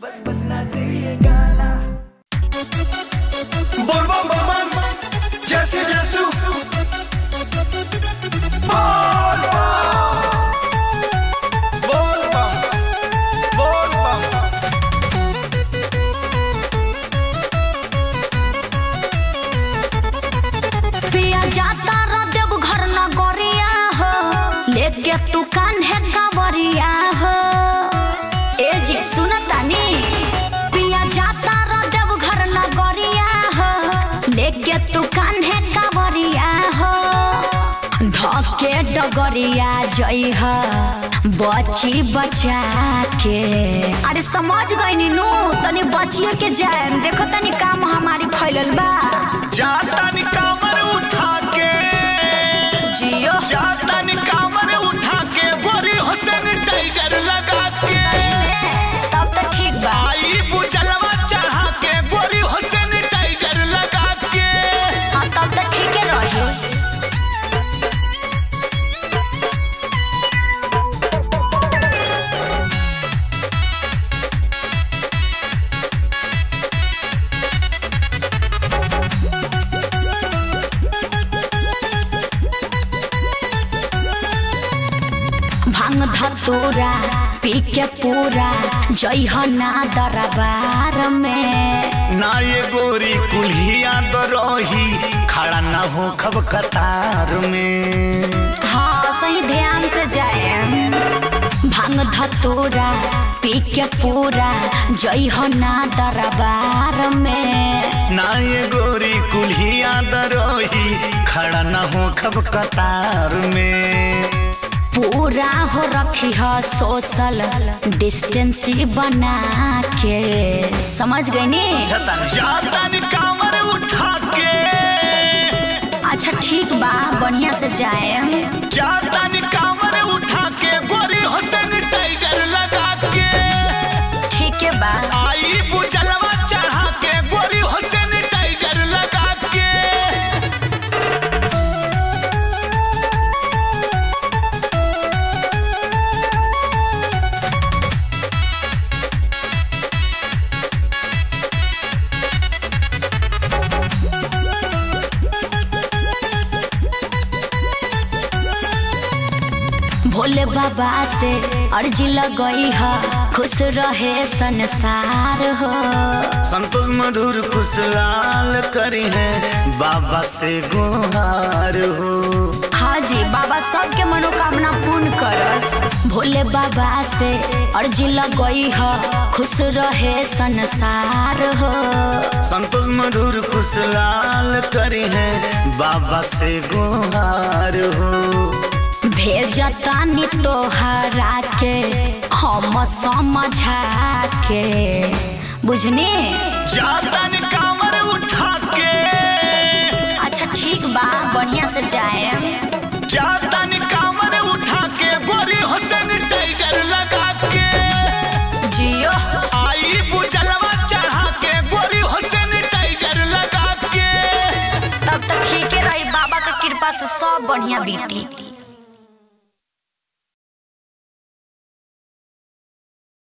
बस बजना चाहिए गाना। बोल बम बम जैसे जैसू बोल बम बोल बम। पिया जाता देव घर न गोरिया हो, लेके तू कान्हे कांवरिया हो। ए जी सुनतानी, पिया जाता देव घर न गोरिया हो, लेके तू कान्हे कांवरिया हो। धके डगरिया जई हो बची बचा के। अरे समझ गई नु, तनी बचिए के जाए। देखो तनी काम हमारी फैलल बा। जाता नि कामर उठा के जियो जाता नि कामर उठा के गोरी हो सैनिटाइजर लगा के। तब तो ठीक बा। आई बुझलवा चढ़ा के गोरी हो सैनिटाइजर लगा के। हाँ तब तो ठीक है रही। भांग धतूरा पी के पूरा जई हो ना दरबार में। ना ये गोरी कुल्हिया दरही खड़ा ना हो खब कतार में। हाँ सही ध्यान से जाए। भांग धतूरा पी के पूरा जई हो ना दरबार में। ना ये गोरी कुल्हिया दरही खड़ा ना हो खब कतार में। पूरा हो रखी है सोशल डिस्टेंसी बना के। समझ गई नी? जाता नि कामर उठा के। अच्छा ठीक बा, बढ़िया से जाए। जाता नि कामर उठा के गोरी हो सैनिटाइजर लगा के। ठीक है बा। आई बुझलवा चढ़ा के गोरी हो सैनिटाइजर लगा के। भोले बाबा से अर्जी लगई है खुश रहे संसार हो। संतोष मधुर खुशलाल करी है बाबा से गुहार हो। हाँ जी, बाबा सबके मनोकामना पूर्ण करस। भोले बाबा से अर्जी लगई है खुश रहे संसार हो। संतोष मधुर खुशलाल करी है बाबा से गुहार हो। भेजतानी तोहरा के हम समझा के। बुझनी? जाता नि कामर उठा के। अच्छा ठीक बा, बढ़िया से जाए। जाता नि कामर उठा के गोरी हो सैनिटाइजर लगा के। जियो आई बुझलवा चढ़ा के गोरी हो सैनिटाइजर लगा के। तब तक ठीक है रही। बाबा का कृपा से सब बढ़िया बीती।